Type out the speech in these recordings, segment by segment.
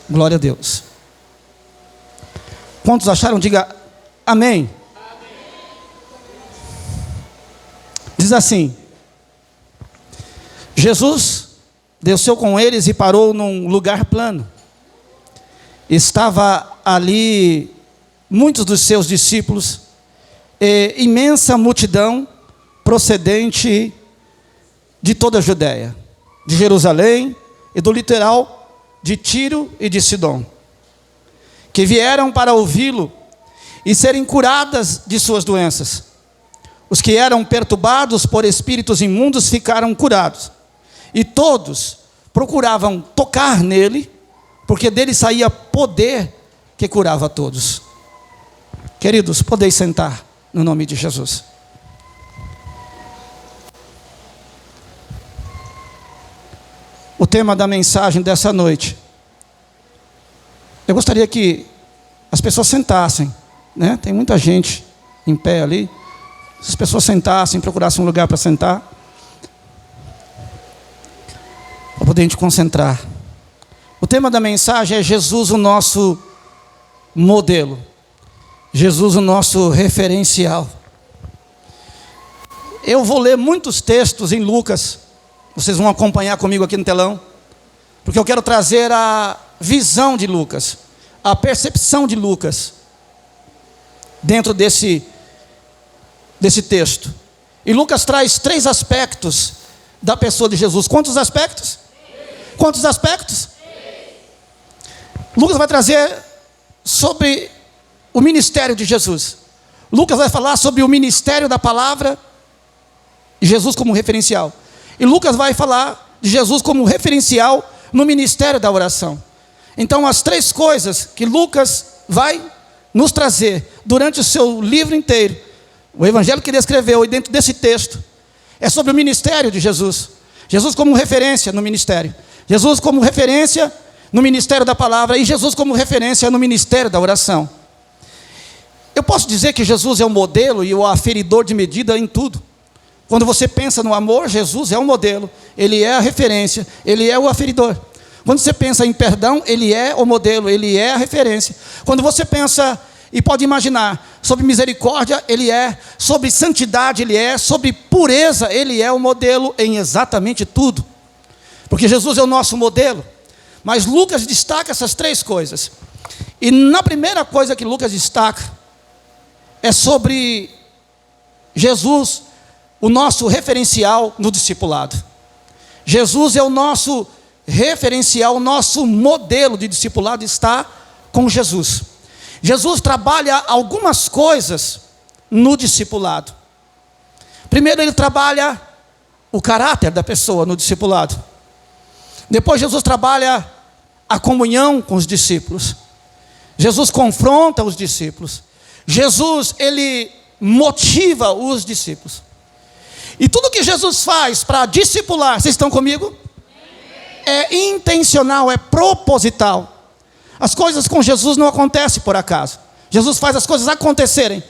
Glória a Deus. Quantos acharam? Diga amém. Diz assim: Jesus desceu com eles e parou num lugar plano. Estava ali muitos dos seus discípulos e imensa multidão procedente de toda a Judéia, de Jerusalém e do litoral de Tiro e de Sidom, que vieram para ouvi-lo e serem curadas de suas doenças. Os que eram perturbados por espíritos imundos ficaram curados, e todos procuravam tocar nele, porque dele saía poder que curava a todos. Queridos, podeis sentar no nome de Jesus. O tema da mensagem dessa noite, eu gostaria que as pessoas sentassem, né? Tem muita gente em pé ali. Se as pessoas sentassem, procurassem um lugar para sentar, para poder a gente concentrar. O tema da mensagem é Jesus, o nosso modelo. Jesus, o nosso referencial. Eu vou ler muitos textos em Lucas. Vocês vão acompanhar comigo aqui no telão, porque eu quero trazer a visão de Lucas, a percepção de Lucas dentro desse texto. E Lucas traz 3 aspectos da pessoa de Jesus. Quantos aspectos? 3. Quantos aspectos? 3. Lucas vai trazer sobre o ministério de Jesus. Lucas vai falar sobre o ministério da palavra, Jesus como referencial. E Lucas vai falar de Jesus como referencial no ministério da oração. Então, as 3 coisas que Lucas vai nos trazer durante o seu livro inteiro, o evangelho que ele escreveu, e dentro desse texto, é sobre o ministério de Jesus. Jesus como referência no ministério. Jesus como referência no ministério da palavra. E Jesus como referência no ministério da oração. Eu posso dizer que Jesus é o modelo e o aferidor de medida em tudo. Quando você pensa no amor, Jesus é o modelo, Ele é a referência, Ele é o aferidor. Quando você pensa em perdão, Ele é o modelo, Ele é a referência. Quando você pensa e pode imaginar sobre misericórdia, Ele é, sobre santidade, Ele é, sobre pureza, Ele é o modelo em exatamente tudo. Porque Jesus é o nosso modelo. Mas Lucas destaca essas 3 coisas. E na primeira coisa que Lucas destaca é sobre Jesus, o nosso referencial no discipulado. Jesus é o nosso referencial, o nosso modelo de discipulado está com Jesus. Jesus trabalha algumas coisas no discipulado. Primeiro, ele trabalha o caráter da pessoa no discipulado. Depois, Jesus trabalha a comunhão com os discípulos. Jesus confronta os discípulos. Jesus, ele motiva os discípulos. E tudo que Jesus faz para discipular, vocês estão comigo? É intencional, é proposital. As coisas com Jesus não acontecem por acaso. Jesus faz as coisas acontecerem.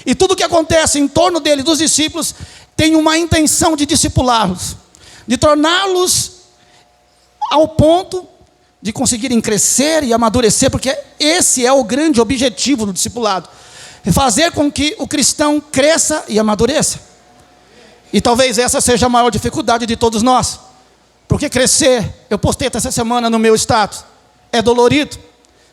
E tudo que acontece em torno dele, dos discípulos, tem uma intenção de discipulá-los, de torná-los ao ponto de conseguirem crescer e amadurecer, porque esse é o grande objetivo do discipulado. É fazer com que o cristão cresça e amadureça. E talvez essa seja a maior dificuldade de todos nós. Porque crescer, eu postei essa semana no meu status, é dolorido.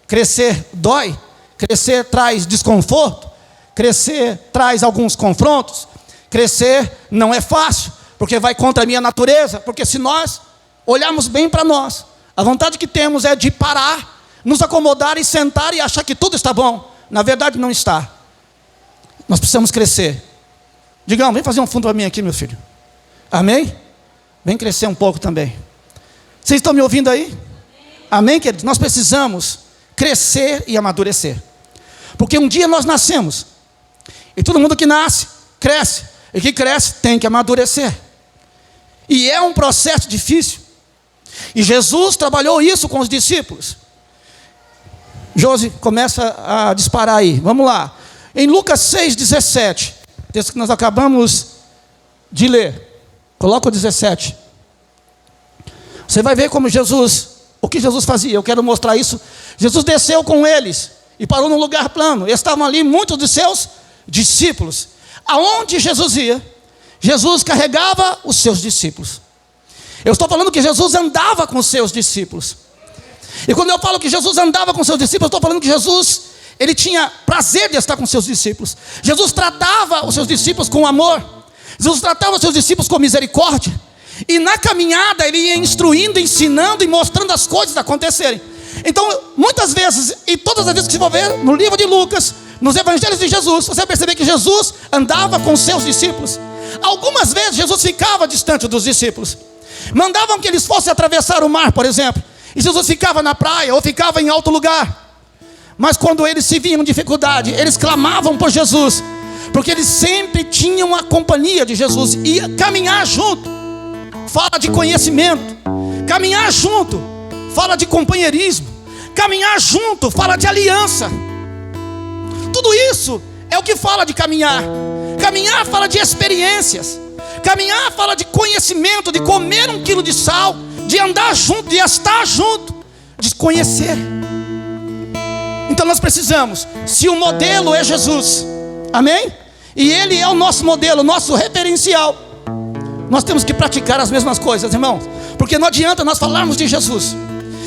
Crescer dói. Crescer traz desconforto. Crescer traz alguns confrontos. Crescer não é fácil, porque vai contra a minha natureza. Porque se nós olharmos bem para nós, a vontade que temos é de parar, nos acomodar e sentar e achar que tudo está bom. Na verdade não está. Nós precisamos crescer. Digão, vem fazer um fundo para mim aqui, meu filho. Amém? Vem crescer um pouco também. Vocês estão me ouvindo aí? Amém, queridos? Nós precisamos crescer e amadurecer. Porque um dia nós nascemos. E todo mundo que nasce, cresce. E que cresce tem que amadurecer. E é um processo difícil. E Jesus trabalhou isso com os discípulos. Josi, começa a disparar aí. Vamos lá. Em Lucas 6,17. Texto que nós acabamos de ler. Coloca o 17. Você vai ver como Jesus o que Jesus fazia. Eu quero mostrar isso. Jesus desceu com eles e parou num lugar plano. Estavam ali muitos de seus discípulos. Aonde Jesus ia, Jesus carregava os seus discípulos. Eu estou falando que Jesus andava com os seus discípulos. E quando eu falo que Jesus andava com os seus discípulos, eu estou falando que Jesus, ele tinha prazer de estar com os seus discípulos. Jesus tratava os seus discípulos com amor. Jesus tratava os seus discípulos com misericórdia. E na caminhada ele ia instruindo, ensinando e mostrando as coisas acontecerem. Então, muitas vezes, e todas as vezes que você for ver no livro de Lucas, nos evangelhos de Jesus, você vai perceber que Jesus andava com seus discípulos. Algumas vezes Jesus ficava distante dos discípulos. Mandavam que eles fossem atravessar o mar, por exemplo, e Jesus ficava na praia ou ficava em alto lugar. Mas quando eles se viam em dificuldade, eles clamavam por Jesus, porque eles sempre tinham a companhia de Jesus. E caminhar junto fala de conhecimento. Caminhar junto fala de companheirismo. Caminhar junto fala de aliança. Tudo isso é o que fala de caminhar. Caminhar fala de experiências. Caminhar fala de conhecimento, de comer 1 quilo de sal, de andar junto, de estar junto, de conhecer. Então nós precisamos, se o modelo é Jesus, amém? E Ele é o nosso modelo, o nosso referencial, nós temos que praticar as mesmas coisas, irmãos. Porque não adianta nós falarmos de Jesus,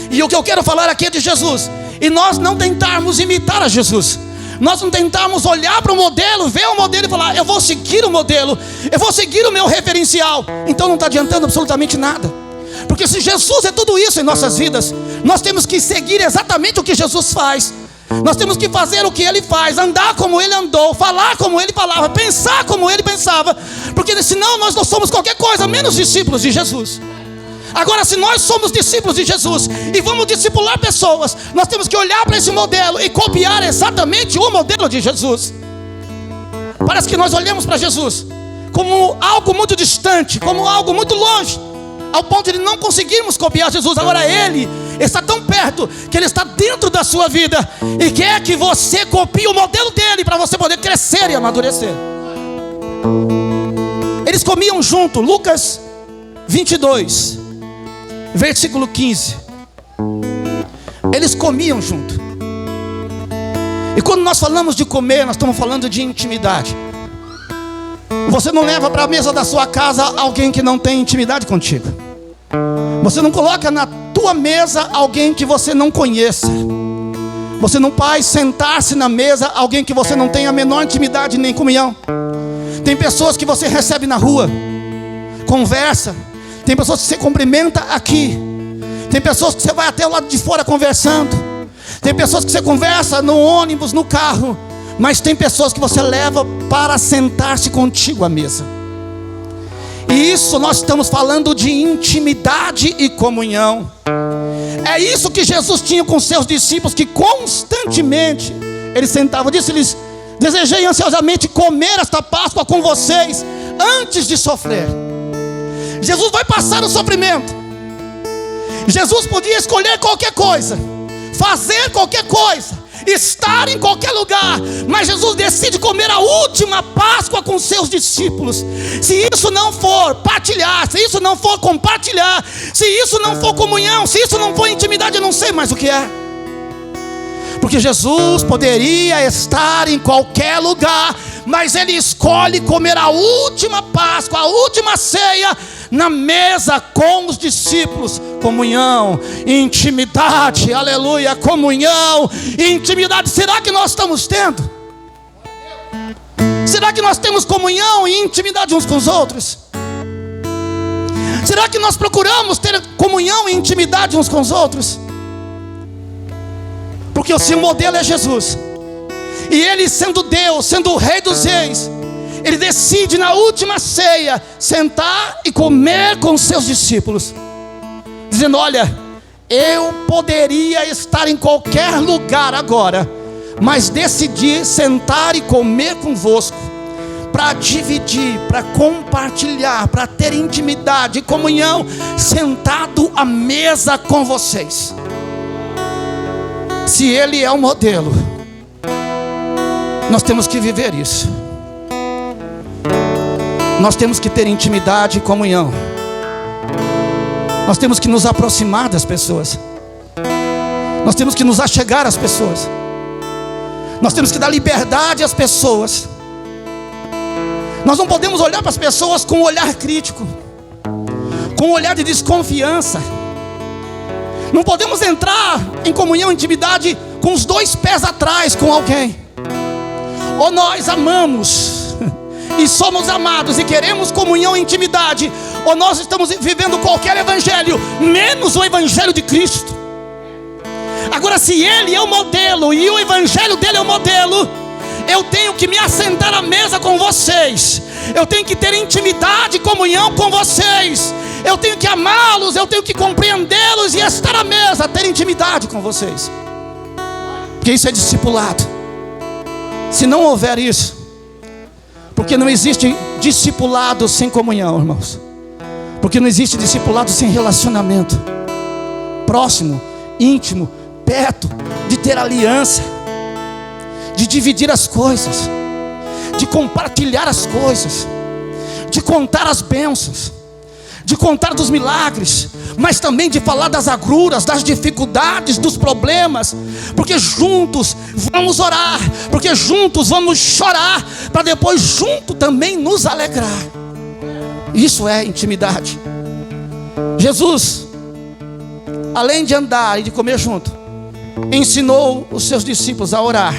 e o que eu quero falar aqui é de Jesus, e nós não tentarmos imitar a Jesus. Nós não tentarmos olhar para o modelo, ver o modelo e falar, eu vou seguir o modelo, eu vou seguir o meu referencial. Então não está adiantando absolutamente nada. Porque se Jesus é tudo isso em nossas vidas, nós temos que seguir exatamente o que Jesus faz. Nós temos que fazer o que Ele faz, andar como Ele andou, falar como Ele falava, pensar como Ele pensava. Porque senão nós não somos qualquer coisa menos discípulos de Jesus. Agora, se nós somos discípulos de Jesus e vamos discipular pessoas, nós temos que olhar para esse modelo e copiar exatamente o modelo de Jesus. Parece que nós olhamos para Jesus como algo muito distante, como algo muito longe, ao ponto de não conseguirmos copiar Jesus. Agora Ele está tão perto que Ele está dentro da sua vida e quer que você copie o modelo dele para você poder crescer e amadurecer. Eles comiam junto. Lucas 22 versículo 15. Eles comiam junto. E quando nós falamos de comer, nós estamos falando de intimidade. Você não leva para a mesa da sua casa alguém que não tem intimidade contigo. Você não coloca na tua mesa alguém que você não conheça. Você não faz sentar-se na mesa alguém que você não tem a menor intimidade nem comunhão. Tem pessoas que você recebe na rua, conversa. Tem pessoas que você cumprimenta aqui. Tem pessoas que você vai até o lado de fora conversando. Tem pessoas que você conversa no ônibus, no carro. Mas tem pessoas que você leva para sentar-se contigo à mesa. E isso nós estamos falando de intimidade e comunhão. É isso que Jesus tinha com seus discípulos, que constantemente Ele sentava. Disse-lhes, desejei ansiosamente comer esta Páscoa com vocês antes de sofrer. Jesus vai passar o sofrimento. Jesus podia escolher qualquer coisa, fazer qualquer coisa, estar em qualquer lugar, mas Jesus decide comer a última Páscoa com seus discípulos. Se isso não for partilhar, se isso não for compartilhar, se isso não for comunhão, se isso não for intimidade, eu não sei mais o que é. Porque Jesus poderia estar em qualquer lugar, mas Ele escolhe comer a última Páscoa, a última ceia, na mesa com os discípulos. Comunhão, intimidade, aleluia, comunhão, intimidade. Será que nós estamos tendo? Será que nós temos comunhão e intimidade uns com os outros? Será que nós procuramos ter comunhão e intimidade uns com os outros? Porque o seu modelo é Jesus, e Ele sendo Deus, sendo o Rei dos Reis, Ele decide na última ceia sentar e comer com os seus discípulos, dizendo, olha, eu poderia estar em qualquer lugar agora, mas decidi sentar e comer convosco, para dividir, para compartilhar, para ter intimidade e comunhão, sentado à mesa com vocês. Se Ele é o modelo, nós temos que viver isso. Nós temos que ter intimidade e comunhão. Nós temos que nos aproximar das pessoas. Nós temos que nos achegar às pessoas. Nós temos que dar liberdade às pessoas. Nós não podemos olhar para as pessoas com um olhar crítico, com um olhar de desconfiança. Não podemos entrar em comunhão, intimidade com os dois pés atrás com alguém. Ou nós amamos e somos amados e queremos comunhão e intimidade, ou nós estamos vivendo qualquer evangelho, menos o evangelho de Cristo. Agora, se Ele é o modelo e o evangelho dele é o modelo, eu tenho que me assentar à mesa com vocês, eu tenho que ter intimidade e comunhão com vocês, eu tenho que amá-los, eu tenho que compreendê-los e estar à mesa, ter intimidade com vocês, porque isso é discipulado. Se não houver isso, porque não existe discipulado sem comunhão, irmãos, porque não existe discipulado sem relacionamento próximo, íntimo, perto, de ter aliança, de dividir as coisas, de compartilhar as coisas, de contar as bênçãos, de contar dos milagres, mas também de falar das agruras, das dificuldades, dos problemas, porque juntos vamos orar, porque juntos vamos chorar, para depois junto também nos alegrar. Isso é intimidade. Jesus, além de andar e de comer junto, ensinou os seus discípulos a orar.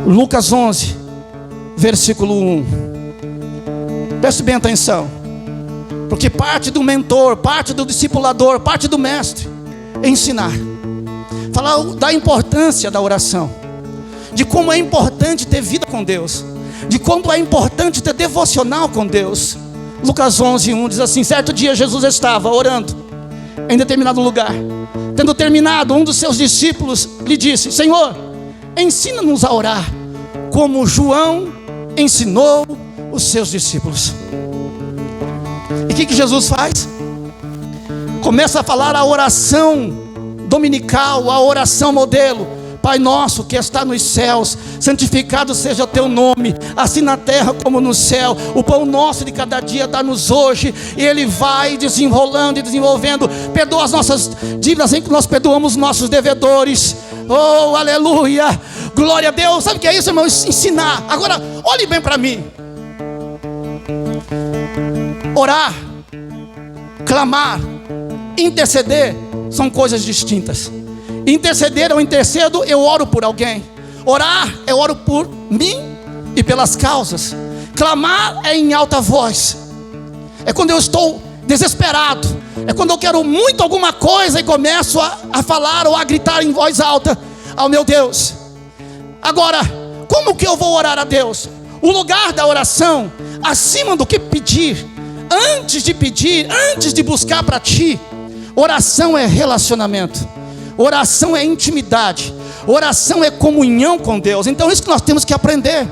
Lucas 11, versículo 1. Preste bem atenção, porque parte do mentor, parte do discipulador, parte do mestre é ensinar. Falar da importância da oração, de como é importante ter vida com Deus, de como é importante ter devocional com Deus. Lucas 11, 1 diz assim: certo dia Jesus estava orando em determinado lugar. Tendo terminado, um dos seus discípulos lhe disse: Senhor, ensina-nos a orar, como João ensinou os seus discípulos. E o que Jesus faz? Começa a falar a oração dominical, a oração modelo: Pai nosso que está nos céus, santificado seja o teu nome, assim na terra como no céu. O pão nosso de cada dia dá-nos hoje. E ele vai desenrolando e desenvolvendo: perdoa as nossas dívidas, assim que nós perdoamos nossos devedores. Oh, aleluia, glória a Deus. Sabe o que é isso, irmão? Ensinar. Agora, olhe bem para mim. Orar, clamar, interceder são coisas distintas. Interceder, eu intercedo, eu oro por alguém. Orar, eu oro por mim e pelas causas. Clamar é em alta voz, é quando eu estou desesperado, é quando eu quero muito alguma coisa e começo a falar ou a gritar em voz alta ao meu Deus. Agora, como que eu vou orar a Deus? O lugar da oração, acima do que pedir, antes de buscar para ti, oração é relacionamento, oração é intimidade, oração é comunhão com Deus. Então isso que nós temos que aprender.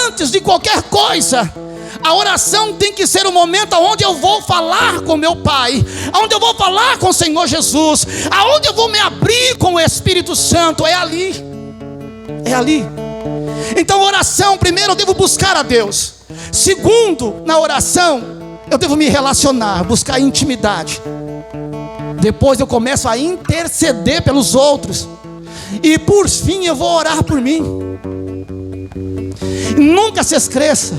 Antes de qualquer coisa, a oração tem que ser o momento onde eu vou falar com meu Pai, onde eu vou falar com o Senhor Jesus, aonde eu vou me abrir com o Espírito Santo. É ali. Então oração, primeiro eu devo buscar a Deus. Segundo, na oração eu devo me relacionar, buscar intimidade. Depois eu começo a interceder pelos outros. E por fim eu vou orar por mim. Nunca se esqueça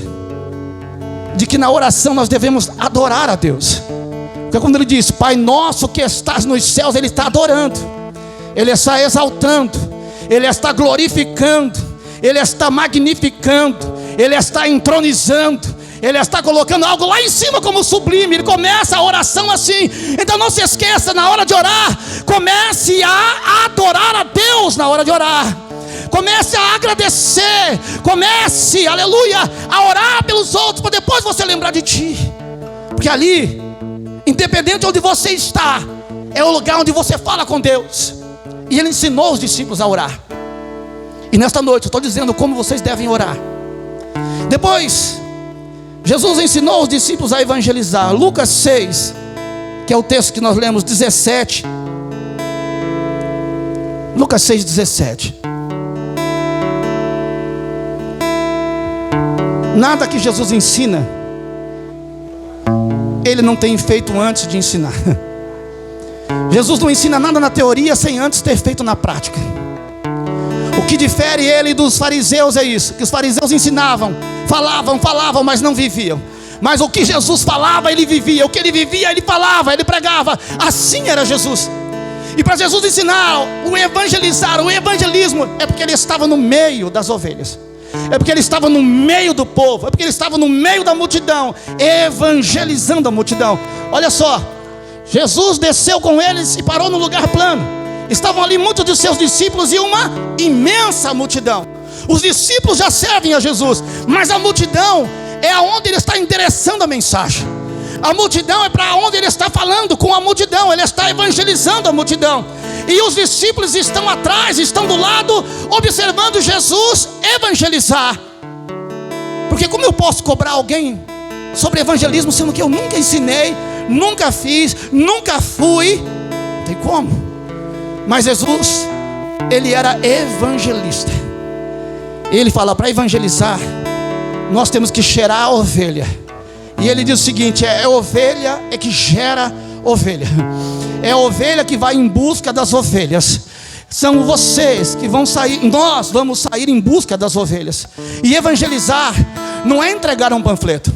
de que na oração nós devemos adorar a Deus. Porque quando ele diz Pai nosso que estás nos céus, ele está adorando, ele está exaltando, ele está glorificando, ele está magnificando, ele está entronizando, ele está colocando algo lá em cima como sublime. Ele começa a oração assim. Então não se esqueça, na hora de orar, comece a adorar a Deus na hora de orar. Comece a agradecer, comece, aleluia, a orar pelos outros, para depois você lembrar de ti. Porque ali, independente de onde você está, é o lugar onde você fala com Deus. E ele ensinou os discípulos a orar. E nesta noite eu estou dizendo como vocês devem orar. Depois, Jesus ensinou os discípulos a evangelizar. Lucas 6, que é o texto que nós lemos, 17. Lucas 6, 17. Nada que Jesus ensina, ele não tem feito antes de ensinar. Jesus não ensina nada na teoria sem antes ter feito na prática. O que difere ele dos fariseus é isso, que os fariseus ensinavam, falavam, mas não viviam. Mas o que Jesus falava, ele vivia. O que ele vivia, ele falava, ele pregava. Assim era Jesus. E para Jesus ensinar, o evangelismo, é porque ele estava no meio das ovelhas, é porque ele estava no meio do povo, é porque ele estava no meio da multidão, evangelizando a multidão. Olha só, Jesus desceu com eles e parou no lugar plano. Estavam ali muitos de seus discípulos e uma imensa multidão. Os discípulos já servem a Jesus, mas a multidão é aonde ele está endereçando a mensagem. A multidão é para onde ele está falando com a multidão. Ele está evangelizando a multidão. E os discípulos estão atrás, estão do lado, observando Jesus evangelizar. Porque como eu posso cobrar alguém sobre evangelismo, sendo que eu nunca ensinei, nunca fiz, nunca fui? Não tem como. Mas Jesus, ele era evangelista. Ele fala, para evangelizar, nós temos que cheirar a ovelha. E ele diz o seguinte, ovelha é que gera ovelha. É a ovelha que vai em busca das ovelhas. São vocês que vão sair, nós vamos sair em busca das ovelhas. E evangelizar não é entregar um panfleto.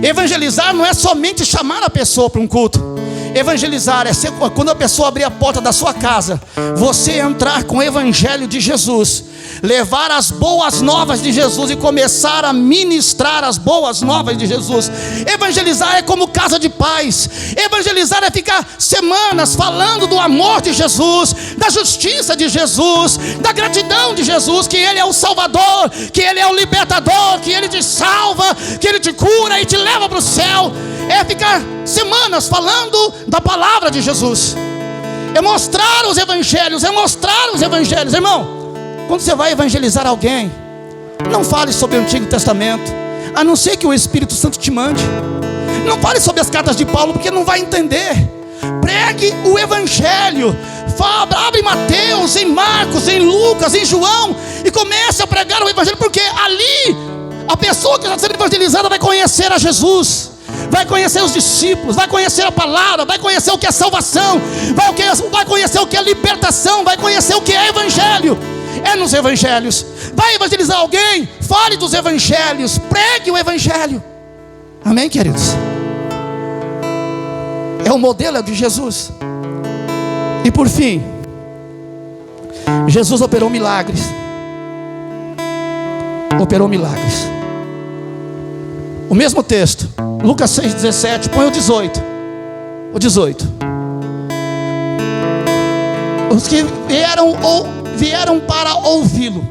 Evangelizar não é somente chamar a pessoa para um culto. Evangelizar é ser, quando a pessoa abrir a porta da sua casa, você entrar com o evangelho de Jesus, levar as boas novas de Jesus e começar a ministrar as boas novas de Jesus. Evangelizar é como casa de paz. Evangelizar é ficar semanas falando do amor de Jesus, da justiça de Jesus, da gratidão de Jesus, que Ele é o Salvador, que Ele é o libertador, que Ele te salva, que Ele te cura e te leva para o céu. É ficar semanas falando da palavra de Jesus. É mostrar os evangelhos, irmão. Quando você vai evangelizar alguém, não fale sobre o Antigo Testamento, a não ser que o Espírito Santo te mande. Não fale sobre as cartas de Paulo, porque não vai entender. Pregue o evangelho. Abre Mateus, em Marcos, em Lucas, em João, e comece a pregar o evangelho, porque ali a pessoa que está sendo evangelizada vai conhecer a Jesus, vai conhecer os discípulos, vai conhecer a palavra, vai conhecer o que é salvação, vai conhecer o que é libertação, vai conhecer o que é evangelho. É nos evangelhos. Vai evangelizar alguém, fale dos evangelhos, pregue o evangelho. Amém, queridos? É o modelo de Jesus. E por fim, Jesus operou milagres. O mesmo texto, Lucas 6,17, põe o 18. Os que vieram para ouvi-lo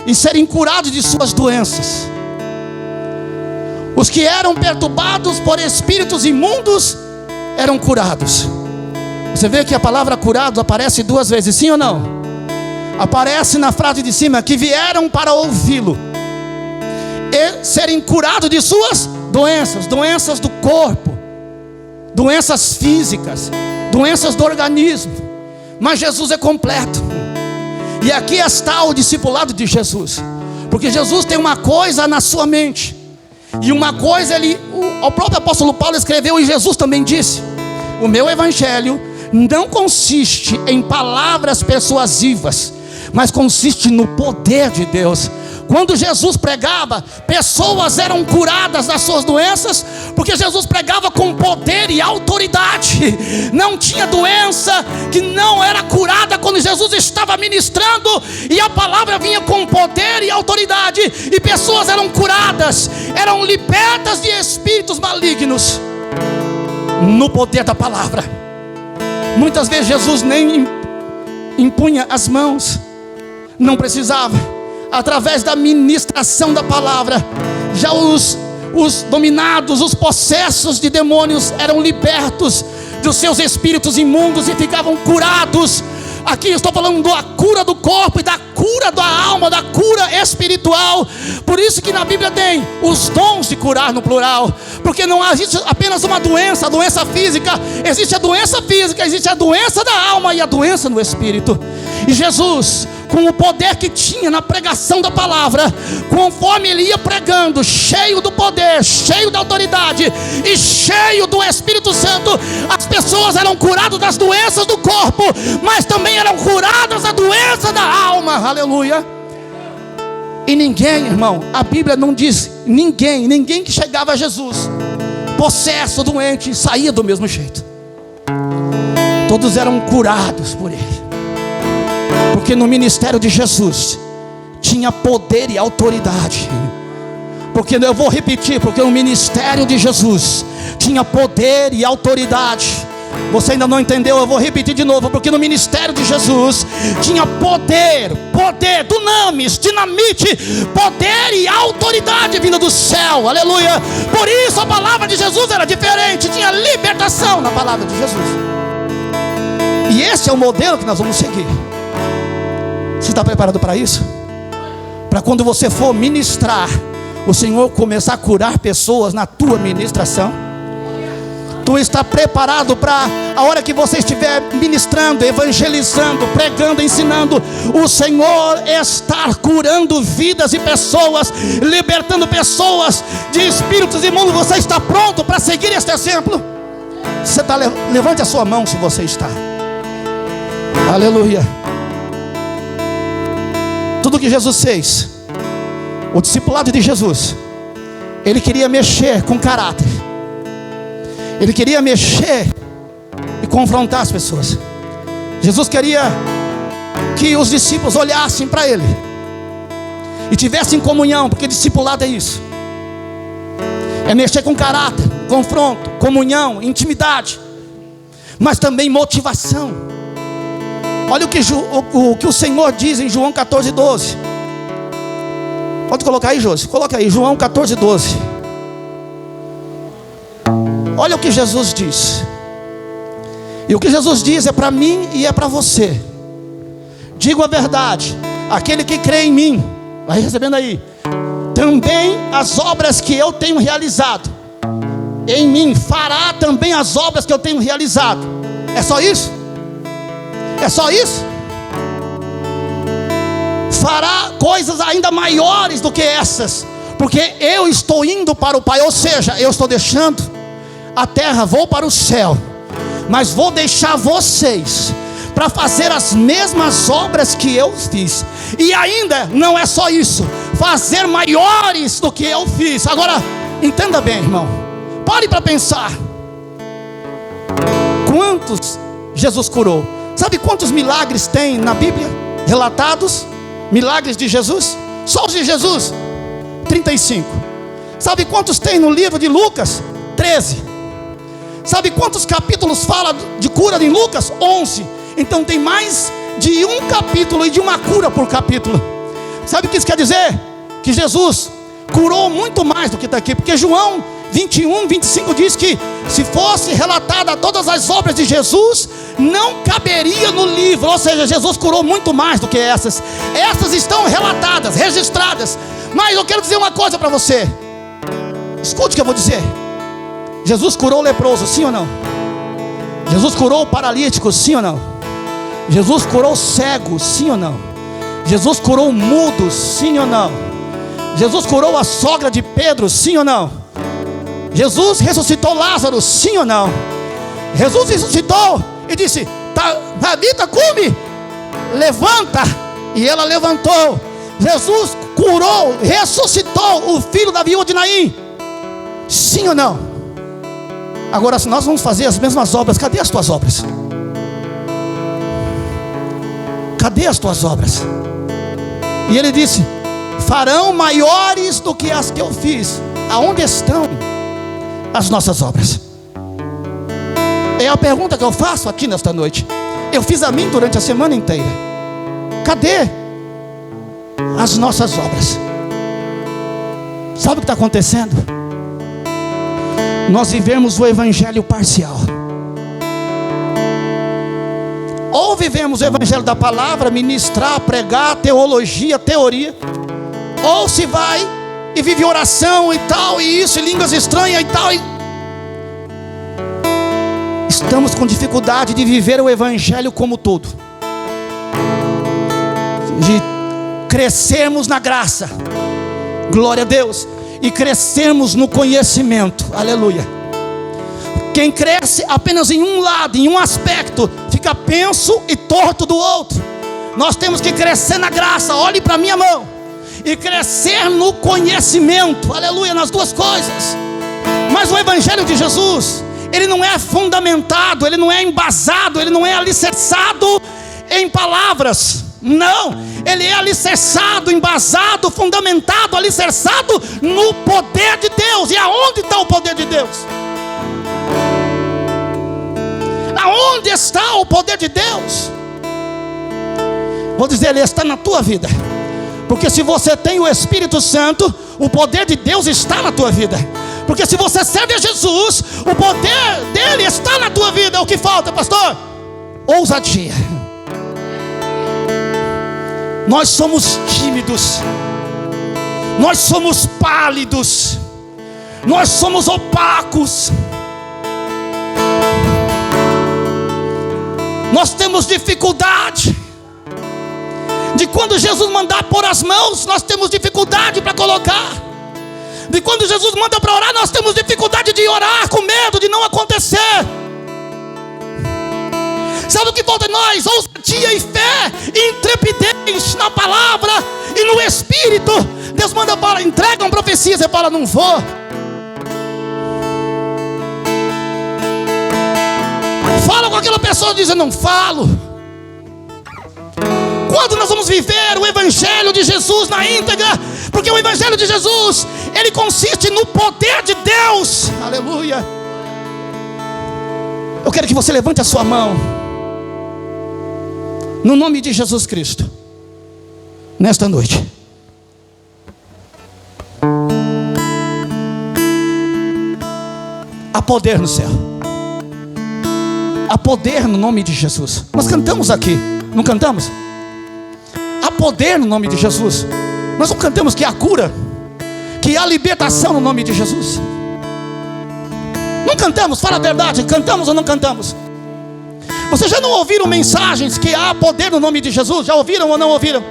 e serem curados de suas doenças. Os que eram perturbados por espíritos imundos eram curados. Você vê que a palavra curado aparece duas vezes, sim ou não? Aparece na frase de cima, que vieram para ouvi-lo e serem curados de suas doenças. Doenças do corpo, doenças físicas, doenças do organismo. Mas Jesus é completo. E aqui está o discipulado de Jesus. Porque Jesus tem uma coisa na sua mente, e uma coisa o próprio apóstolo Paulo escreveu, e Jesus também disse: o meu evangelho não consiste em palavras persuasivas, mas consiste no poder de Deus. Quando Jesus pregava, pessoas eram curadas das suas doenças, porque Jesus pregava com poder e autoridade. Não tinha doença que não era curada quando Jesus estava ministrando, e a palavra vinha com poder e autoridade, e pessoas eram curadas, eram libertas de espíritos malignos, no poder da palavra. Muitas vezes Jesus nem impunha as mãos, não precisava. Através da ministração da palavra, já os dominados, os possessos de demônios eram libertos dos seus espíritos imundos e ficavam curados. Aqui eu estou falando da cura do corpo e da cura da alma, da cura espiritual. Por isso que na Bíblia tem os dons de curar no plural, porque não existe apenas uma doença, a doença física. Existe a doença física, existe a doença da alma e a doença no espírito. E Jesus com o poder que tinha na pregação da palavra, conforme ele ia pregando, cheio do poder, cheio da autoridade e cheio do Espírito Santo, as pessoas eram curadas das doenças do corpo, mas também eram curadas da doença da alma. Aleluia. E ninguém, irmão, a Bíblia não diz ninguém que chegava a Jesus possesso, doente, saía do mesmo jeito. Todos eram curados por ele, porque no ministério de Jesus tinha poder e autoridade. Porque eu vou repetir, porque no ministério de Jesus tinha poder e autoridade. Você ainda não entendeu? Eu vou repetir de novo. Porque no ministério de Jesus tinha poder, dunamis, dinamite, poder e autoridade vinda do céu. Aleluia. Por isso a palavra de Jesus era diferente. Tinha libertação na palavra de Jesus. E esse é o modelo que nós vamos seguir. Você está preparado para isso? Para quando você for ministrar, o Senhor começar a curar pessoas na tua ministração? Tu está preparado para a hora que você estiver ministrando, evangelizando, pregando, ensinando, o Senhor estar curando vidas e pessoas, libertando pessoas de espíritos imundos? Você está pronto para seguir este exemplo? Você está, levante a sua mão se você está. Aleluia. Tudo que Jesus fez, o discipulado de Jesus, ele queria mexer com caráter, ele queria mexer e confrontar as pessoas. Jesus queria que os discípulos olhassem para ele e tivessem comunhão, porque discipulado é isso, é mexer com caráter, confronto, comunhão, intimidade, mas também motivação. Olha o que o Senhor diz em João 14:12. Pode colocar aí, Josi. Coloca aí, João 14:12. Olha o que Jesus diz. E o que Jesus diz é para mim e é para você. Digo a verdade: aquele que crê em mim, vai recebendo aí, também as obras que eu tenho realizado, em mim fará também as obras que eu tenho realizado. É só isso? É só isso? Fará coisas ainda maiores do que essas, porque eu estou indo para o Pai. Ou seja, eu estou deixando a terra, vou para o céu, mas vou deixar vocês para fazer as mesmas obras que eu fiz. E ainda não é só isso, fazer maiores do que eu fiz. Agora, entenda bem, irmão, pare para pensar. Quantos Jesus curou? Sabe quantos milagres tem na Bíblia relatados? Milagres de Jesus? Só os de Jesus? 35. Sabe quantos tem no livro de Lucas? 13. Sabe quantos capítulos fala de cura em Lucas? 11. Então tem mais de um capítulo e de uma cura por capítulo. Sabe o que isso quer dizer? Que Jesus curou muito mais do que está aqui. Porque João 21:25 diz que se fosse relatada todas as obras de Jesus, não caberia no livro. Ou seja, Jesus curou muito mais do que essas. Essas estão relatadas, registradas. Mas eu quero dizer uma coisa para você. Escute o que eu vou dizer. Jesus curou o leproso, sim ou não? Jesus curou o paralítico, sim ou não? Jesus curou o cego, sim ou não? Jesus curou o mudo, sim ou não? Jesus curou a sogra de Pedro, sim ou não? Jesus ressuscitou Lázaro, sim ou não? Jesus ressuscitou e disse: Tabita, come, levanta. E ela levantou. Jesus curou, ressuscitou o filho da viúva de Naim, sim ou não? Agora, se nós vamos fazer as mesmas obras, cadê as tuas obras? Cadê as tuas obras? E ele disse: farão maiores do que as que eu fiz. Aonde estão as nossas obras? É a pergunta que eu faço aqui nesta noite. Eu fiz a mim durante a semana inteira. Cadê as nossas obras? Sabe o que está acontecendo? Nós vivemos o evangelho parcial. Ou vivemos o evangelho da palavra, ministrar, pregar, teologia, teoria, ou se vai e vive oração e tal, e isso, e línguas estranhas e tal, Estamos com dificuldade de viver o evangelho como todo. de crescermos na graça, glória a Deus, e crescermos no conhecimento, aleluia. Quem cresce apenas em um lado, em um aspecto, fica penso e torto do outro. Nós temos que crescer na graça, olhe para a minha mão, e crescer no conhecimento, aleluia, nas duas coisas. Mas o Evangelho de Jesus, ele não é fundamentado, ele não é embasado, ele não é alicerçado em palavras. Não, ele é alicerçado, embasado, fundamentado, alicerçado no poder de Deus. E aonde está o poder de Deus? Aonde está o poder de Deus? Vou dizer, ele está na tua vida. Porque se você tem o Espírito Santo, o poder de Deus está na tua vida. Porque se você serve a Jesus, o poder dele está na tua vida. O que falta, pastor? Ousadia. Nós somos tímidos, nós somos pálidos, nós somos opacos, nós temos dificuldade de quando Jesus mandar pôr as mãos, nós temos dificuldade para colocar. De quando Jesus manda para orar, nós temos dificuldade de orar com medo de não acontecer. Sabe o que falta em nós? Ousadia e fé, e intrepidez na palavra e no Espírito. Deus manda para, entrega uma profecia, você fala, não vou. Fala com aquela pessoa, diz, eu não falo. Quando nós vamos viver o Evangelho de Jesus na íntegra? Porque o Evangelho de Jesus, ele consiste no poder de Deus. Aleluia. Eu quero que você levante a sua mão, no nome de Jesus Cristo, nesta noite. Há poder no céu, há poder no nome de Jesus. Nós cantamos aqui, não cantamos? Há poder no nome de Jesus. Nós não cantamos que há cura, que há libertação no nome de Jesus? Não cantamos, fala a verdade, cantamos ou não cantamos? Vocês já não ouviram mensagens que há poder no nome de Jesus? Já ouviram ou não ouviram?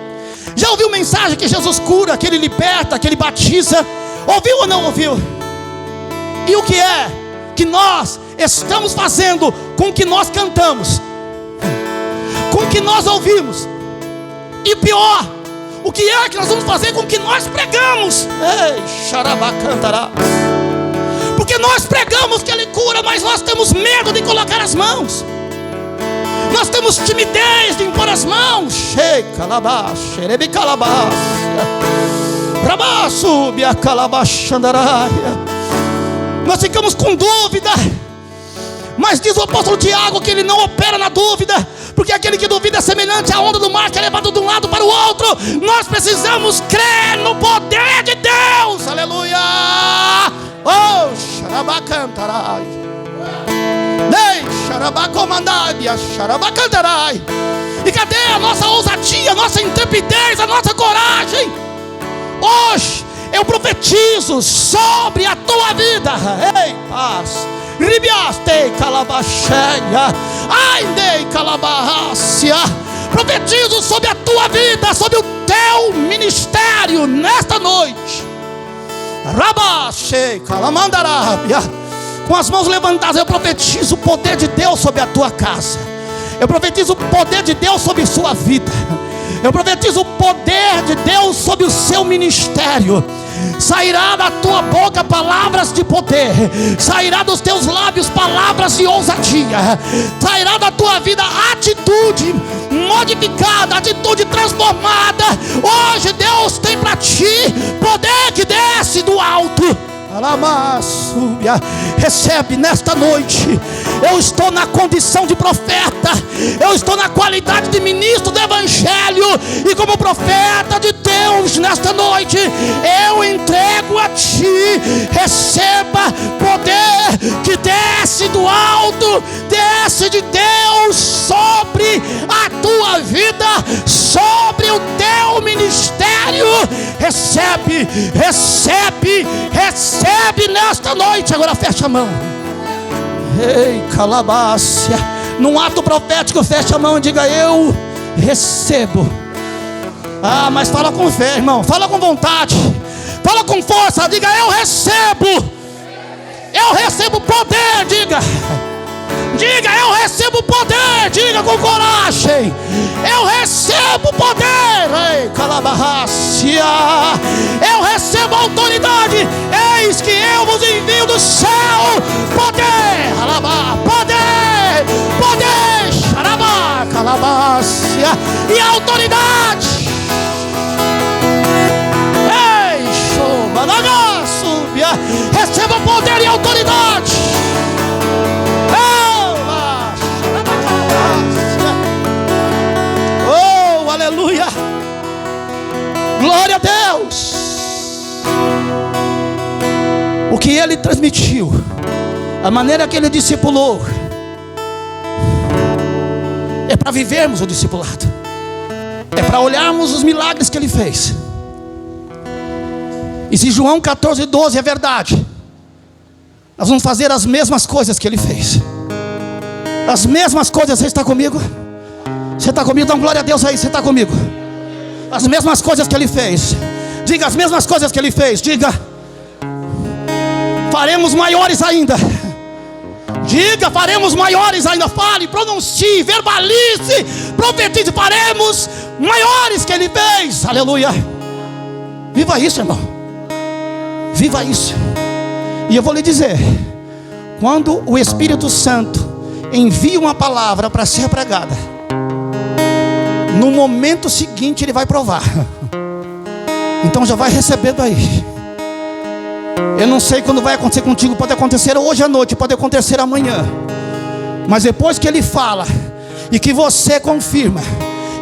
Já ouviu mensagem que Jesus cura, que Ele liberta, que Ele batiza? Ouviu ou não ouviu? E o que é que nós estamos fazendo com o que nós cantamos, com o que nós ouvimos? E pior, o que é que nós vamos fazer com o que nós pregamos? Ei, xarabacantará. Porque nós pregamos que Ele cura, mas nós temos medo de colocar as mãos. Nós temos timidez de impor as mãos. Nós ficamos com dúvida. Mas diz o apóstolo Tiago que ele não opera na dúvida, porque aquele que duvida é semelhante à onda do mar que é levado de um lado para o outro. Nós precisamos crer no poder de Deus. Aleluia. Oh, xarabacantarai. E cadê a nossa ousadia, a nossa intrepidez, a nossa coragem? Hoje eu profetizo sobre a tua vida. Ei, paz. Ribiaste calabacheia. Ai, dei calabarrácia. Profetizo sobre a tua vida, sobre o teu ministério nesta noite. Rabache calamandarábia. Com as mãos levantadas, eu profetizo o poder de Deus sobre a tua casa. Eu profetizo o poder de Deus sobre a sua vida. Eu profetizo o poder de Deus sobre o seu ministério. Sairá da tua boca palavras de poder. Sairá dos teus lábios palavras de ousadia. Sairá da tua vida atitude modificada, atitude transformada. Hoje Deus tem para ti poder que desce do alto. Recebe nesta noite. Eu estou na condição de profeta, eu estou na qualidade de ministro do Evangelho, e como profeta de Deus nesta noite, eu entrego a ti. Receba poder que desce do alto, desce de Deus sobre a tua vida, sobre o teu ministério. Recebe, recebe, recebe nesta noite. Agora fecha a mão. Ei, calabácia. Num ato profético, fecha a mão e diga: eu recebo. Ah, mas fala com fé, irmão. Fala com vontade. Fala com força. Diga: eu recebo. Eu recebo poder. Diga: eu recebo poder. Diga com coragem: eu recebo poder. Ei, calabarrácia. Eu recebo autoridade. Eis que eu vos envio do céu poder. Alabá, poder. Poder. Xarabá, calabácia. E autoridade. Ei, show. Subia. Receba poder e autoridade. Oh, aleluia. Glória a Deus. O que ele transmitiu, a maneira que ele discipulou, é para vivermos o discipulado, é para olharmos os milagres que ele fez. E se João 14:12 é verdade, nós vamos fazer as mesmas coisas que ele fez. As mesmas coisas. Você está comigo? Você está comigo? Dá glória a Deus aí. Você está comigo? As mesmas coisas que ele fez. Diga: as mesmas coisas que ele fez. Diga: faremos maiores ainda. Diga: faremos maiores ainda. Fale, pronuncie, verbalize, profetize. Faremos maiores que ele fez. Aleluia. Viva isso, irmão. Viva isso. E eu vou lhe dizer, quando o Espírito Santo envia uma palavra para ser pregada, no momento seguinte ele vai provar. Então já vai recebendo aí. Eu não sei quando vai acontecer contigo. Pode acontecer hoje à noite, pode acontecer amanhã. Mas depois que ele fala, e que você confirma,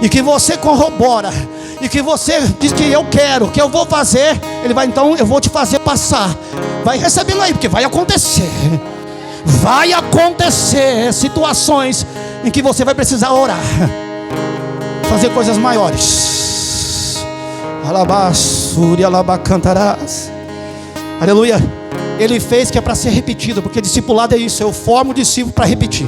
e que você corrobora, e que você diz que eu quero, que eu vou fazer, ele vai: então eu vou te fazer passar. Vai recebendo aí, porque vai acontecer. Vai acontecer situações em que você vai precisar orar, fazer coisas maiores. Alabassuri, alabacantarás. Aleluia. Ele fez que é para ser repetido, porque discipulado é isso. Eu formo o discípulo para repetir,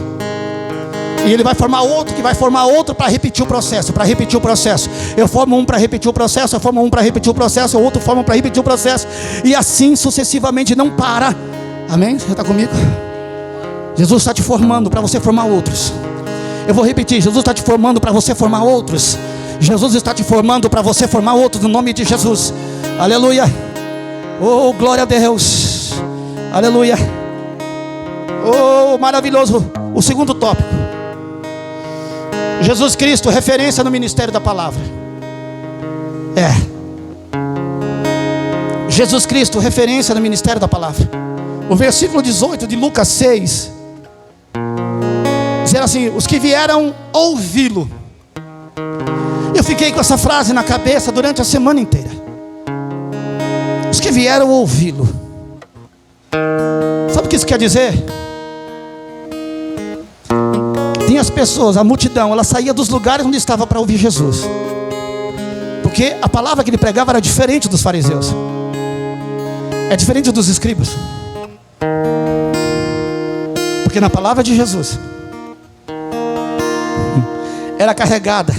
e ele vai formar outro, que vai formar outro para repetir o processo, para repetir o processo. Eu formo um para repetir o processo, eu formo um para repetir o processo, outro forma para repetir o processo, e assim sucessivamente, não para. Amém? Você está comigo? Jesus está te formando para você formar outros. Eu vou repetir: Jesus está te formando para você formar outros. Jesus está te formando para você formar outros, no nome de Jesus. Aleluia. Oh, glória a Deus. Aleluia. Oh, maravilhoso. O segundo tópico: Jesus Cristo, referência no ministério da palavra. Jesus Cristo, referência no ministério da palavra. O versículo 18 de Lucas 6 diz assim: os que vieram ouvi-lo. Eu fiquei com essa frase na cabeça durante a semana inteira. Os que vieram ouvi-lo. Sabe o que isso quer dizer? Tinha as pessoas, a multidão, ela saía dos lugares onde estava para ouvir Jesus, porque a palavra que ele pregava era diferente dos fariseus, é diferente dos escribas. Porque na palavra de Jesus era carregada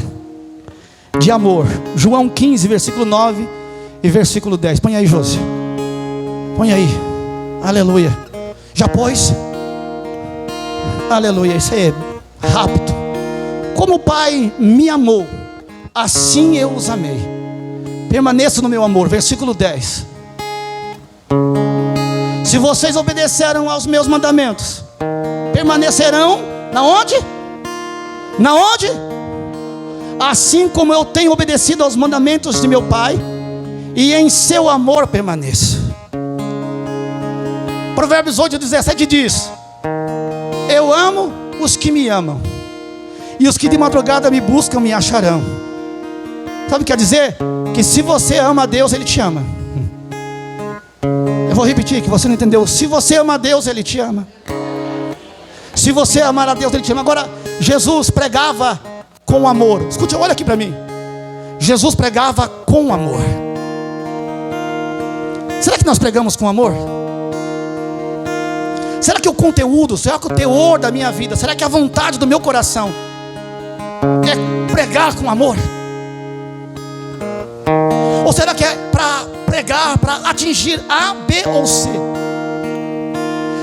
de amor. João 15, versículo 9 e versículo 10. Põe aí, Josi. Põe aí. Aleluia. Já pôs? Aleluia. Isso aí é rápido. Como o Pai me amou, assim eu os amei. Permaneça no meu amor. Versículo 10. Se vocês obedeceram aos meus mandamentos, permanecerão na onde? Na onde? Assim como eu tenho obedecido aos mandamentos de meu Pai, e em seu amor permaneço. Provérbios 8:17 diz: eu amo os que me amam, e os que de madrugada me buscam me acharão. Sabe o que quer dizer? Que se você ama a Deus, Ele te ama. Eu vou repetir, que você não entendeu. Se você ama a Deus, Ele te ama. Se você amar a Deus, Ele te ama. Agora, Jesus pregava com amor. Escute, olha aqui para mim. Jesus pregava com amor. Será que nós pregamos com amor? Será que o conteúdo, será que o teor da minha vida, será que a vontade do meu coração é pregar com amor? será que é para pregar, para atingir A, B ou C?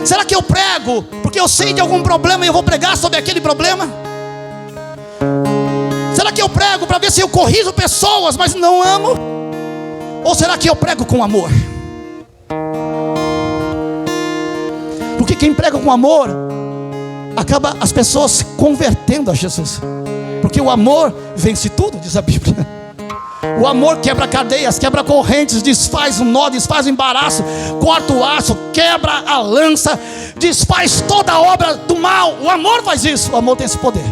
Será que eu prego porque eu sei de algum problema e eu vou pregar sobre aquele problema? Será que eu prego para ver se eu corrijo pessoas, mas não amo? Ou será que eu prego com amor? Porque quem prega com amor, acaba as pessoas se convertendo a Jesus. Porque o amor vence tudo, diz a Bíblia. O amor quebra cadeias, quebra correntes, desfaz o nó, desfaz o embaraço, corta o aço, quebra a lança, desfaz toda a obra do mal. O amor faz isso, o amor tem esse poder.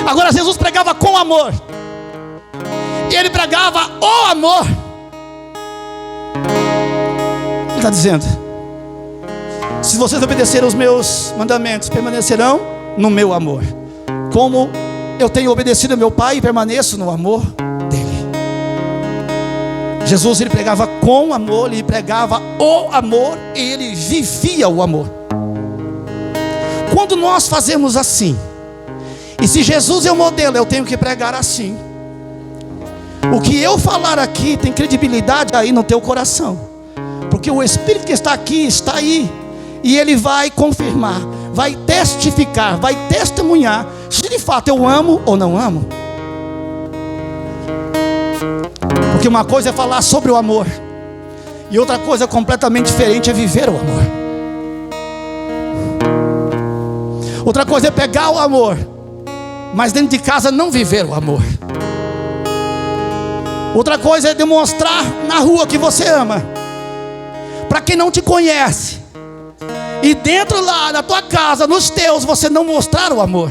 Agora Jesus pregava com amor, e ele pregava o amor. Ele está dizendo: se vocês obedecerem os meus mandamentos, permanecerão no meu amor, como eu tenho obedecido ao meu Pai e permaneço no amor dele. Jesus, ele pregava com amor, ele pregava o amor, e ele vivia o amor. Quando nós fazemos assim, e se Jesus é o modelo, eu tenho que pregar assim, o que eu falar aqui tem credibilidade aí no teu coração, porque o Espírito que está aqui, está aí, e ele vai confirmar, vai testificar, vai testemunhar se de fato eu amo ou não amo. Porque uma coisa é falar sobre o amor, e outra coisa completamente diferente é viver o amor. Outra coisa é pegar o amor, mas dentro de casa não viver o amor. Outra coisa é demonstrar na rua que você ama, para quem não te conhece, e dentro lá na tua casa, nos teus, você não mostrar o amor.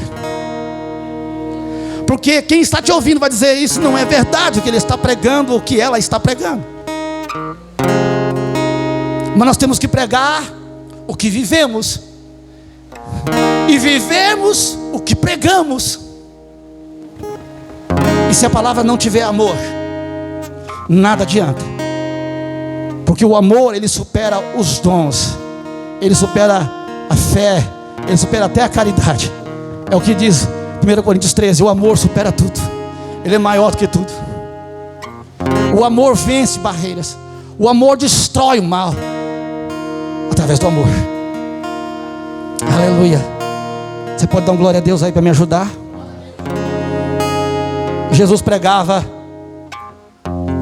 Porque quem está te ouvindo vai dizer: isso não é verdade o que ele está pregando, o que ela está pregando. Mas nós temos que pregar o que vivemos, e vivemos o que pregamos. E se a palavra não tiver amor, nada adianta. Porque o amor, ele supera os dons, ele supera a fé, ele supera até a caridade. É o que diz 1 Coríntios 13: o amor supera tudo, ele é maior do que tudo. O amor vence barreiras, o amor destrói o mal, através do amor. Aleluia. Você pode dar uma glória a Deus aí para me ajudar? Jesus pregava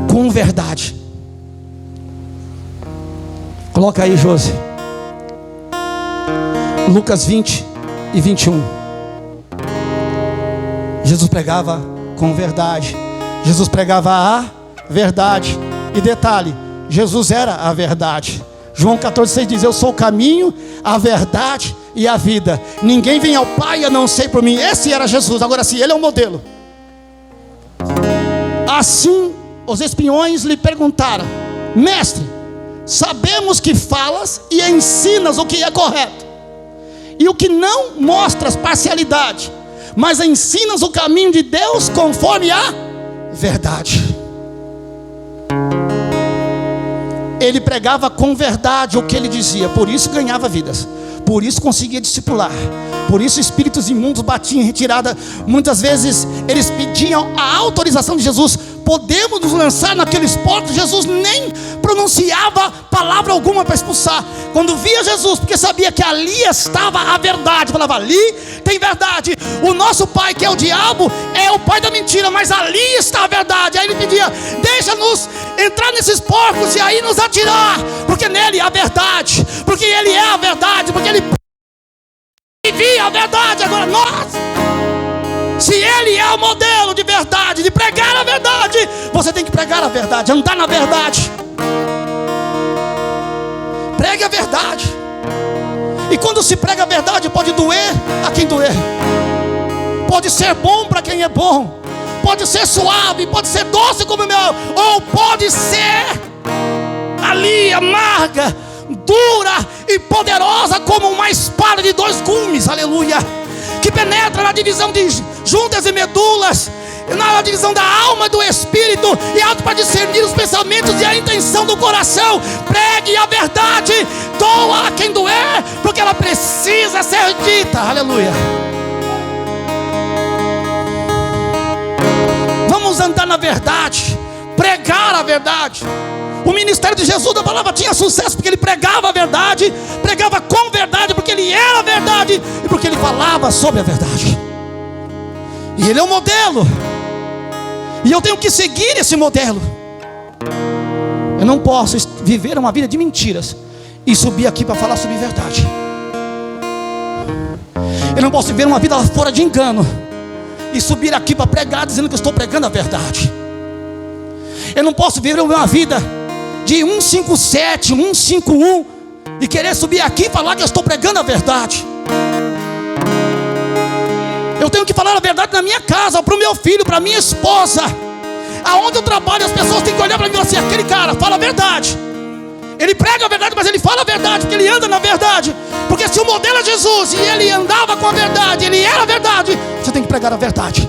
com verdade. Coloca aí, Josi, Lucas 20 e 21. Jesus pregava com verdade. Jesus pregava a verdade. E detalhe, Jesus era a verdade. João 14,6 diz: eu sou o caminho, a verdade e a vida. Ninguém vem ao Pai a não ser por mim. Esse era Jesus. Agora sim, ele é o modelo. Assim os espiões lhe perguntaram: mestre, sabemos que falas e ensinas o que é correto, e o que não mostras parcialidade, mas ensinas o caminho de Deus conforme a verdade. Ele pregava com verdade o que ele dizia, por isso ganhava vidas, por isso conseguia discipular, por isso espíritos imundos batiam em retirada. Muitas vezes eles pediam a autorização de Jesus: podemos nos lançar naqueles portos? Jesus nem pronunciava palavra alguma para expulsar. Quando via Jesus, porque sabia que ali estava a verdade, falava: ali tem verdade. O nosso pai, que é o diabo, é o pai da mentira, mas ali está a verdade. Aí ele pedia: deixa-nos entrar nesses porcos e aí nos atirar, porque nele há a verdade, porque ele é a verdade, porque ele vivia a verdade. Agora nós, se ele é o modelo de verdade, de pregar a verdade, você tem que pregar a verdade, andar na verdade. Pregue a verdade. E quando se prega a verdade, pode doer a quem doer, pode ser bom para quem é bom, pode ser suave, pode ser doce como o mel, ou pode ser ali amarga, dura e poderosa como uma espada de dois gumes. Aleluia. Que penetra na divisão de juntas e medulas, na divisão da alma e do espírito, e alto para discernir os pensamentos e a intenção do coração. Pregue a verdade, doa a quem doer, porque ela precisa ser dita. Aleluia. Vamos andar na verdade, pregar verdade. O ministério de Jesus da palavra tinha sucesso porque ele pregava a verdade, pregava com verdade, porque ele era a verdade e porque ele falava sobre a verdade. E ele é o modelo, e eu tenho que seguir esse modelo. Eu não posso viver uma vida de mentiras e subir aqui para falar sobre verdade. Eu não posso viver uma vida lá fora de engano e subir aqui para pregar dizendo que eu estou pregando a verdade. Eu não posso viver uma vida de 157, 151 e querer subir aqui e falar que eu estou pregando a verdade. Eu tenho que falar a verdade na minha casa, para o meu filho, para a minha esposa. Aonde eu trabalho, as pessoas têm que olhar para mim e falar assim: aquele cara fala a verdade. Ele prega a verdade, mas ele fala a verdade, porque ele anda na verdade. Porque se o modelo é Jesus e ele andava com a verdade, ele era a verdade, você tem que pregar a verdade.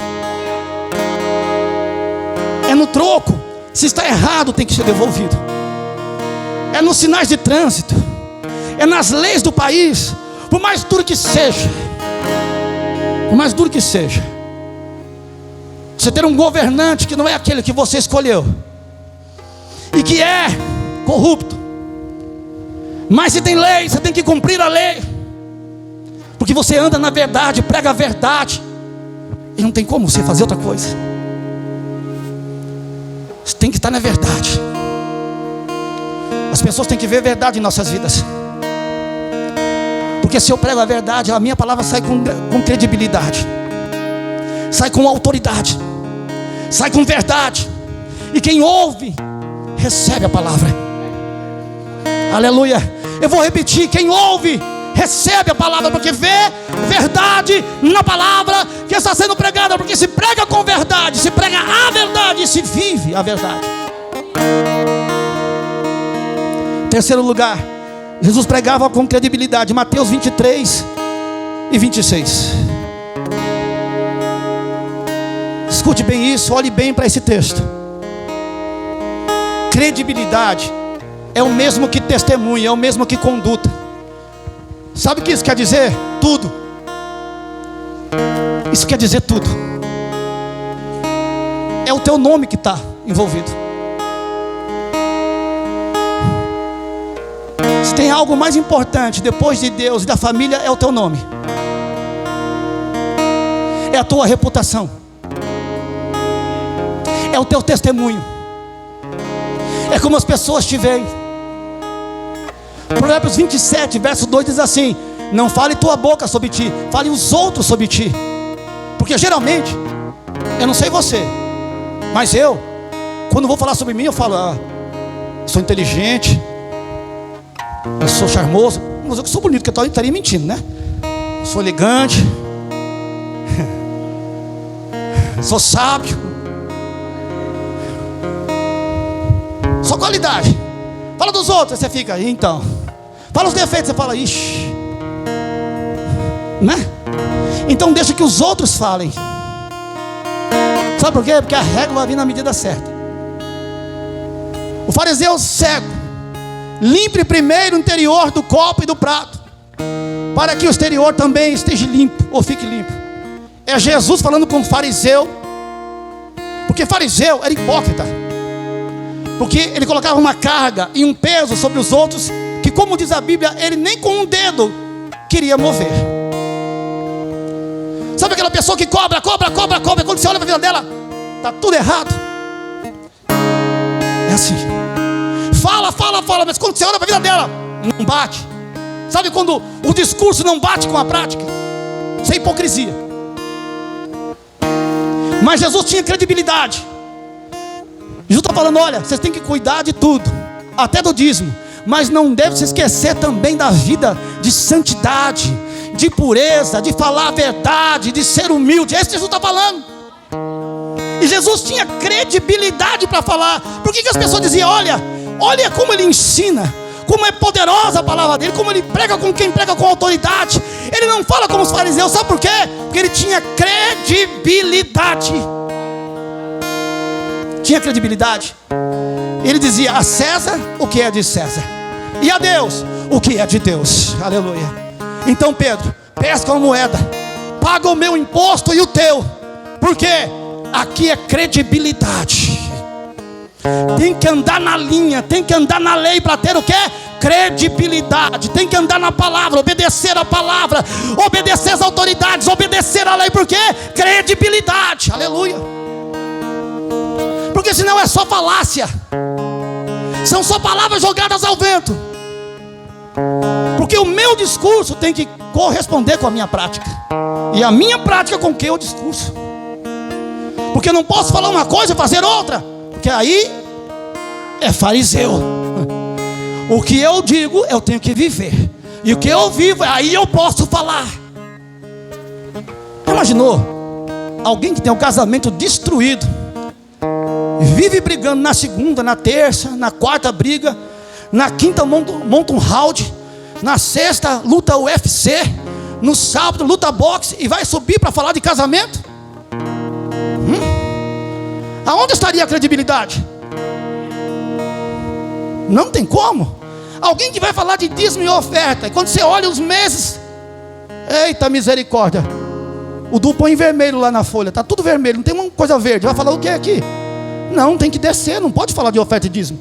É no troco. Se está errado, tem que ser devolvido. É nos sinais de trânsito, é nas leis do país. Por mais duro que seja, por mais duro que seja, você ter um governante que não é aquele que você escolheu e que é corrupto, mas se tem lei, você tem que cumprir a lei, porque você anda na verdade, prega a verdade, e não tem como você fazer outra coisa. Você tem que estar na verdade. As pessoas têm que ver verdade em nossas vidas, porque se eu prego a verdade, a minha palavra sai com credibilidade, sai com autoridade, sai com verdade, e quem ouve recebe a palavra. Aleluia. Eu vou repetir: quem ouve recebe a palavra, porque vê verdade na palavra que está sendo pregada, porque se prega com verdade, se prega a verdade e se vive a verdade. Terceiro lugar, Jesus pregava com credibilidade. Mateus 23 e 26. Escute bem isso, olhe bem para esse texto. Credibilidade é o mesmo que testemunho, é o mesmo que conduta. Sabe o que isso quer dizer? Tudo. Isso quer dizer tudo. É o teu nome que está envolvido. Se tem algo mais importante depois de Deus e da família, é o teu nome, é a tua reputação, é o teu testemunho, é como as pessoas te veem. Provérbios 27, verso 2 diz assim: não fale tua boca sobre ti, fale os outros sobre ti. Porque geralmente, eu não sei você, mas eu, quando vou falar sobre mim, eu falo: sou inteligente, eu sou charmoso. Mas eu que sou bonito, porque eu estaria mentindo, né? Sou elegante, sou sábio, só qualidade. Fala dos outros, você fica: então. Fala os defeitos, você fala: ixi, né? Então deixa que os outros falem. Sabe por quê? Porque a régua vai vir na medida certa. O fariseu cego: limpe primeiro o interior do copo e do prato, para que o exterior também esteja limpo, ou fique limpo. É Jesus falando com o fariseu, porque fariseu era hipócrita, porque ele colocava uma carga e um peso sobre os outros, que, como diz a Bíblia, ele nem com um dedo queria mover. Sabe aquela pessoa que cobra, quando você olha para a vida dela, está tudo errado? É assim. Fala, mas quando você olha para a vida dela, não bate. Sabe quando o discurso não bate com a prática? Isso é hipocrisia. Mas Jesus tinha credibilidade. Jesus está falando: olha, vocês têm que cuidar de tudo, até do dízimo, mas não deve se esquecer também da vida de santidade, de pureza, de falar a verdade, de ser humilde. É isso que Jesus está falando. E Jesus tinha credibilidade para falar. Por que as pessoas diziam: olha como ele ensina, como é poderosa a palavra dele, como ele prega com quem prega com autoridade. Ele não fala como os fariseus. Sabe por quê? Porque ele tinha credibilidade. Tinha credibilidade. Ele dizia a César o que é de César, e a Deus o que é de Deus. Aleluia. Então Pedro, pesca uma moeda, paga o meu imposto e o teu, porque aqui é credibilidade. Tem que andar na linha, tem que andar na lei para ter o quê? Credibilidade. Tem que andar na palavra, obedecer a palavra, obedecer às autoridades, obedecer à lei. Por quê? Credibilidade. Aleluia. Porque senão é só falácia. São só palavras jogadas ao vento. Porque o meu discurso tem que corresponder com a minha prática, e a minha prática com o que eu discurso. Porque eu não posso falar uma coisa e fazer outra, porque aí é fariseu. O que eu digo eu tenho que viver, e o que eu vivo aí eu posso falar. Imaginou alguém que tem um casamento destruído, vive brigando na segunda, na terça, na quarta briga, na quinta monta um round, na sexta luta UFC, no sábado luta boxe, e vai subir para falar de casamento? Aonde estaria a credibilidade? Não tem como. Alguém que vai falar de dízimo e oferta, e quando você olha os meses, eita misericórdia, o Du põe em vermelho lá na folha, está tudo vermelho, não tem uma coisa verde. Vai falar o que aqui? Não, tem que descer, não pode falar de oferta e dízimo.